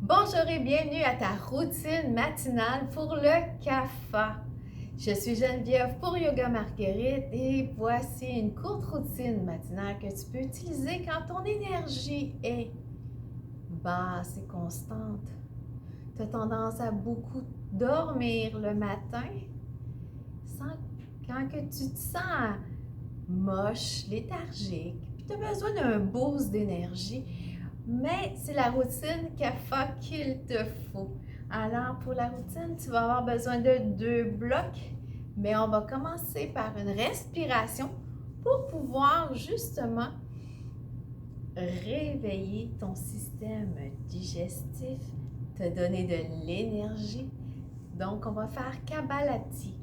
Bonjour et bienvenue à ta routine matinale pour le CAFA. Je suis Geneviève pour Yoga Marguerite et voici une courte routine matinale que tu peux utiliser quand ton énergie est basse et constante. Tu as tendance à beaucoup dormir le matin quand que tu te sens moche, léthargique, puis tu as besoin d'un boost d'énergie. Mais c'est la routine CAFA qu'il te faut. Alors, pour la routine, tu vas avoir besoin de 2 blocs, mais on va commencer par une respiration pour pouvoir justement réveiller ton système digestif, te donner de l'énergie. Donc, on va faire Kapalbhati.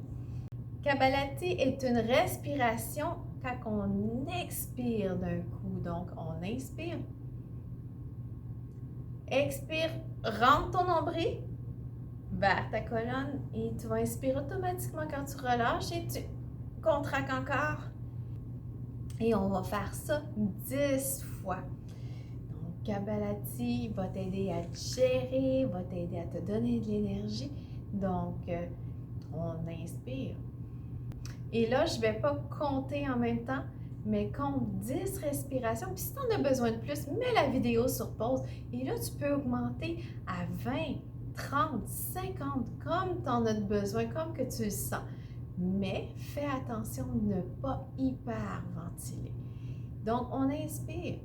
Kapalbhati est une respiration quand on expire d'un coup. Donc, on inspire. Expire, rentre ton nombril vers ta colonne et tu vas inspirer automatiquement quand tu relâches et tu contractes encore. Et on va faire ça 10 fois. Donc, Kapalbhati va t'aider à te gérer, va t'aider à te donner de l'énergie. Donc, on inspire. Et là, je ne vais pas compter en même temps, mais compte 10 respirations. Puis si tu en as besoin de plus, mets la vidéo sur pause. Et là, tu peux augmenter à 20, 30, 50, comme tu en as besoin, comme que tu le sens. Mais fais attention de ne pas hyperventiler. Donc, on inspire.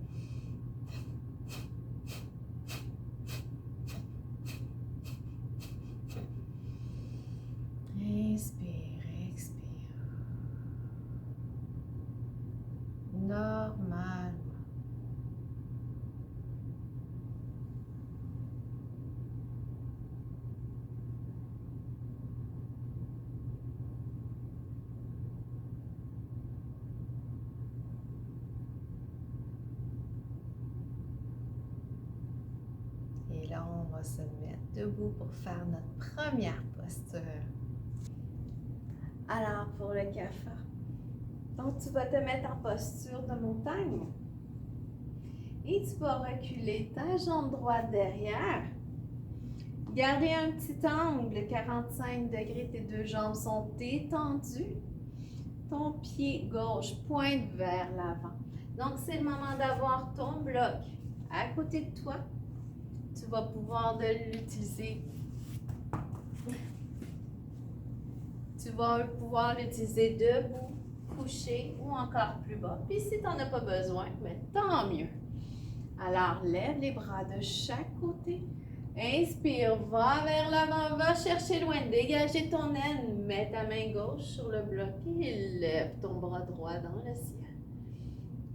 Inspire, expire. Normal. Et là, on va se mettre debout pour faire notre première posture. Alors, pour le CAFA, donc tu vas te mettre en posture de montagne. Et tu vas reculer ta jambe droite derrière. Garder un petit angle, 45 degrés, tes 2 jambes sont étendues. Ton pied gauche pointe vers l'avant. Donc, c'est le moment d'avoir ton bloc à côté de toi. Tu vas pouvoir l'utiliser. Tu vas pouvoir l'utiliser debout, couché ou encore plus bas. Puis si tu n'en as pas besoin, mais tant mieux. Alors, lève les bras de chaque côté. Inspire, va vers l'avant, va chercher loin, dégager ton aine. Mets ta main gauche sur le bloc et lève ton bras droit dans le ciel.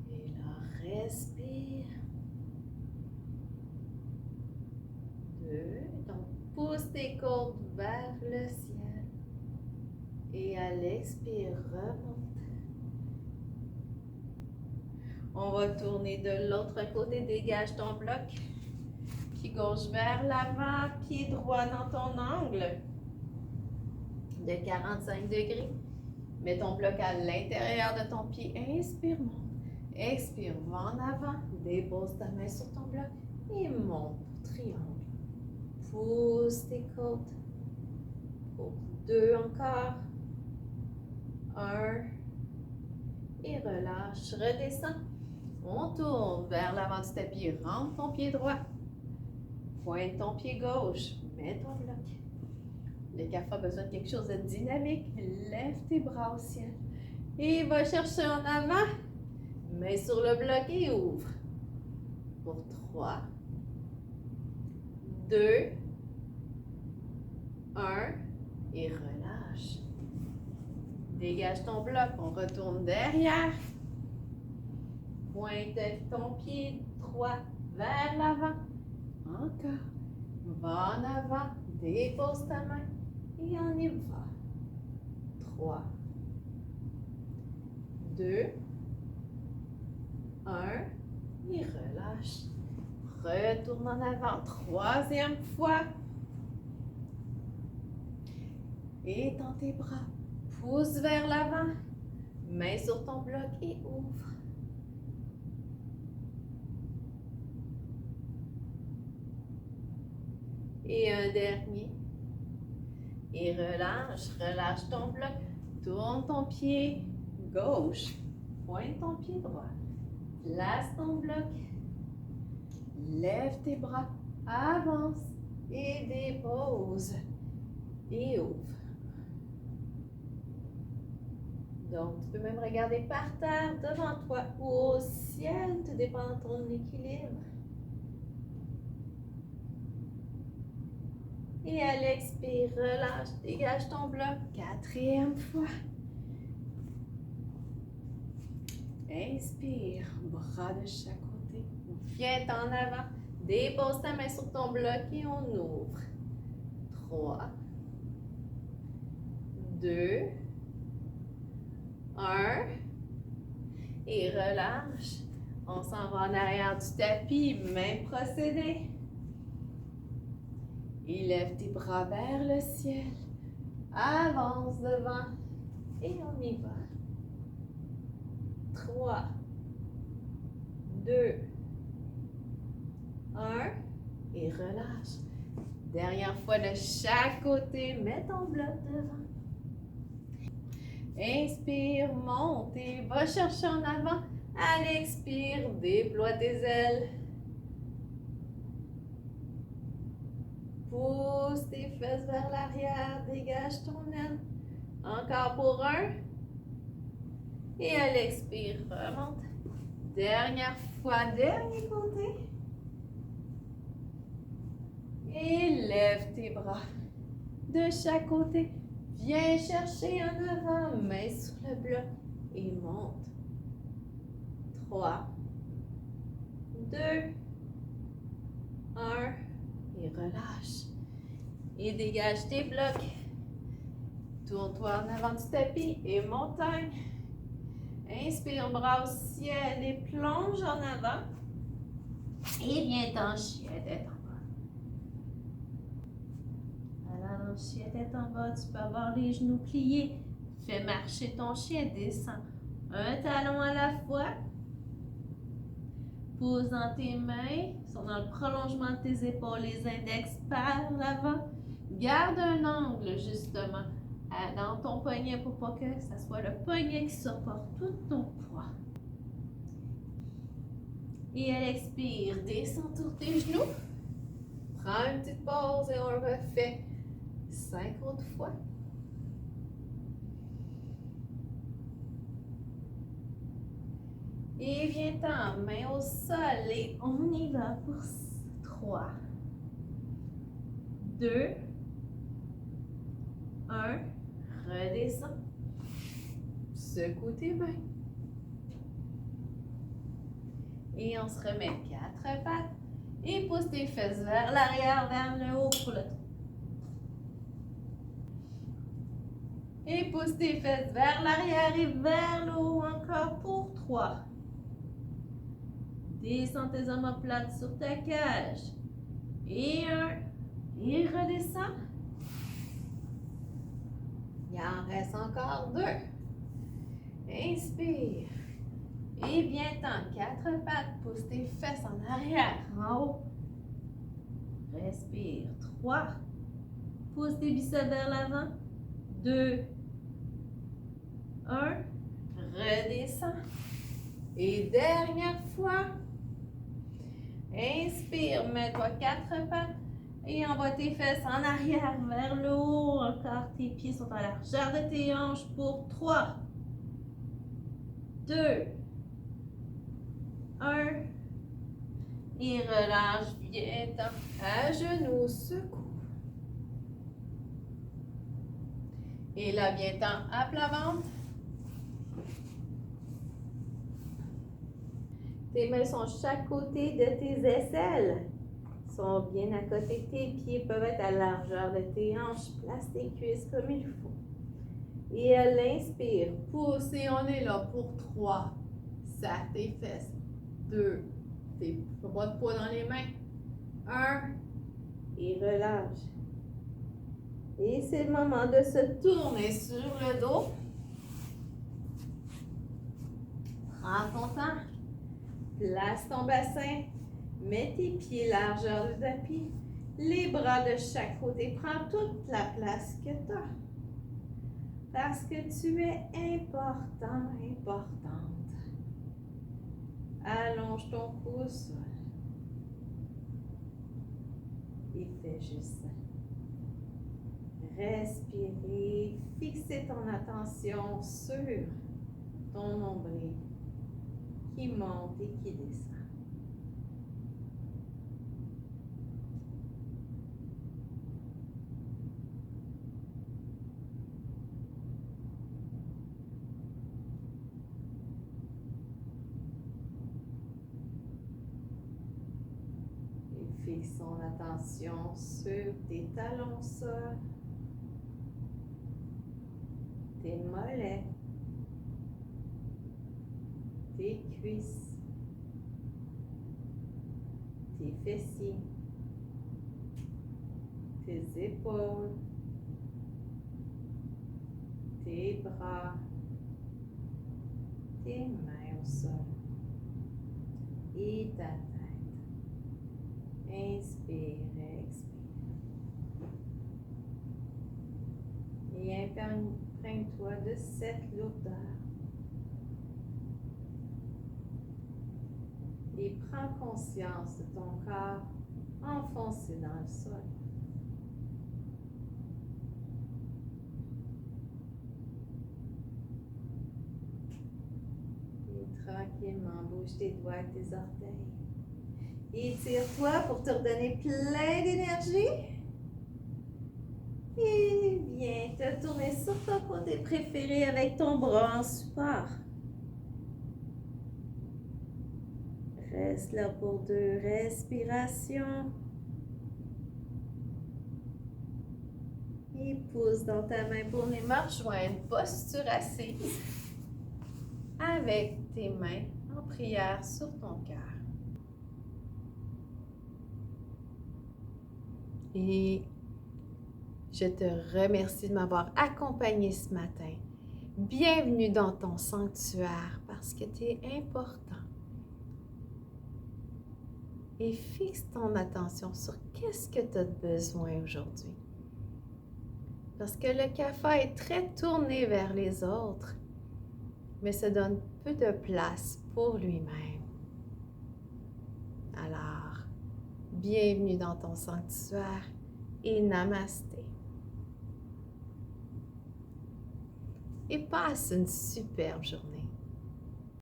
Et là, respire. 2. Donc, pousse tes côtes vers le ciel. Et à l'expire, remonte. On va tourner de l'autre côté, dégage ton bloc. Pied gauche vers l'avant, pied droit dans ton angle de 45 degrés. Mets ton bloc à l'intérieur de ton pied. Inspire, monte. Expire, va en avant. Dépose ta main sur ton bloc et monte. Triangle. Pousse tes côtes. Pour 2 encore. 1. Et relâche. Redescends. On tourne vers l'avant du tapis. Rentre ton pied droit. Pointe ton pied gauche. Mets ton bloc. Le CAFA a besoin de quelque chose de dynamique. Lève tes bras au ciel. Et va chercher en avant. Mets sur le bloc et ouvre. Pour 3, 2, 1. Et relâche. Dégage ton bloc. On retourne derrière. Pointe ton pied droit vers l'avant. Encore. Va en avant. Dépose ta main. Et on y va. 3, 2, 1. Et relâche. Retourne en avant. 3e fois. Étends tes bras. Pousse vers l'avant. Main sur ton bloc et ouvre. un dernier. Et relâche, relâche ton bloc. Tourne ton pied gauche. Pointe ton pied droit. Place ton bloc. Lève tes bras. Avance et dépose. Et ouvre. Donc, tu peux même regarder par terre, devant toi ou au ciel, tout dépend de ton équilibre. Et à l'expire, relâche, dégage ton bloc. 4e fois. Inspire, bras de chaque côté. Viens en avant. Dépose ta main sur ton bloc et on ouvre. 3, 2, 1. Et relâche. On s'en va en arrière du tapis. Même procédé. Élève tes bras vers le ciel. Avance devant. Et on y va. 3, 2, 1. Et relâche. Dernière fois de chaque côté. Mets ton bloc devant. Inspire, monte et va chercher en avant. À l'expire, déploie tes ailes. Pousse tes fesses vers l'arrière, dégage ton aile. Encore pour 1. Et à l'expire, remonte. Dernière fois, dernier côté. Et lève tes bras de chaque côté. Viens chercher en avant, main sur le bloc et monte. 3, 2, 1 et relâche. Et dégage tes blocs. Tourne-toi en avant du tapis et montagne. Inspire, bras au ciel et plonge en avant. Et viens en chien, tête en bas. Alors, en chien, tête en bas, tu peux avoir les genoux pliés. Fais marcher ton chien, descends un talon à la fois. Pose dans tes mains, sont dans le prolongement de tes épaules, les index par l'avant. Garde un angle, justement, dans ton poignet pour pas que ce soit le poignet qui supporte tout ton poids. Et à l'expire, descends sur tes genoux. Prends une petite pause et on le refait 5 autres fois. Et viens-t'en, main au sol et on y va pour 3, 2, 1. Redescends. Secoue tes mains. Et on se remet 4 pattes. Et pousse tes fesses vers l'arrière, vers le haut pour le 3. Et pousse tes fesses vers l'arrière et vers le haut encore pour 3. Descends tes omoplates sur ta cage. Et 1. Et redescends. Il en reste encore 2. Inspire. Et viens-t'en, 4 pattes. Pousse tes fesses en arrière, en haut. Respire. 3. Pousse tes biceps vers l'avant. 2. 1. Redescends. Et dernière fois. Inspire. Mets-toi 4 pattes. Et envoie tes fesses en arrière vers le haut. Encore, tes pieds sont à la largeur de tes hanches pour 3, 2, 1. Et relâche, viens-t'en à genoux, secoue. Et là, viens-t'en à plat ventre. Tes mains sont chaque côté de tes aisselles. Sont bien à côté de tes pieds, peuvent être à la largeur de tes hanches. Place tes cuisses comme il faut. Et à l'inspire, pousse et on est là pour 3. Serre tes fesses. 2. Tes bras de poids dans les mains. 1. Et relâche. Et c'est le moment de se tourner sur le dos. Prends ton temps. Place ton bassin. Mets tes pieds largeur du tapis Les bras de chaque côté. Prends toute la place que tu as. Parce que tu es important, importante. Allonge ton cou au sol. Et fais juste ça. Respirer, fixer ton attention sur ton nombril qui monte et qui descend. Et fixons l'attention sur tes talons au sol, tes mollets, tes cuisses, tes fessiers, tes épaules, tes bras, tes mains au sol et ta tête. Inspire, expire. Et imprègne-toi de cette lourdeur. Et prends conscience de ton corps enfoncé dans le sol. Et tranquillement, bouge tes doigts et tes orteils. Étire-toi pour te redonner plein d'énergie. Et viens te tourner sur ton côté préféré avec ton bras en support. Reste là pour 2 respirations. Et pousse dans ta main pour venir me rejoindre. Posture assise. Avec tes mains en prière sur ton cœur. Et je te remercie de m'avoir accompagné ce matin. Bienvenue dans ton sanctuaire parce que tu es important. Et fixe ton attention sur qu'est-ce que tu as besoin aujourd'hui. Parce que le café est très tourné vers les autres, mais se donne peu de place pour lui-même. Alors, bienvenue dans ton sanctuaire et namasté. Et passe une superbe journée.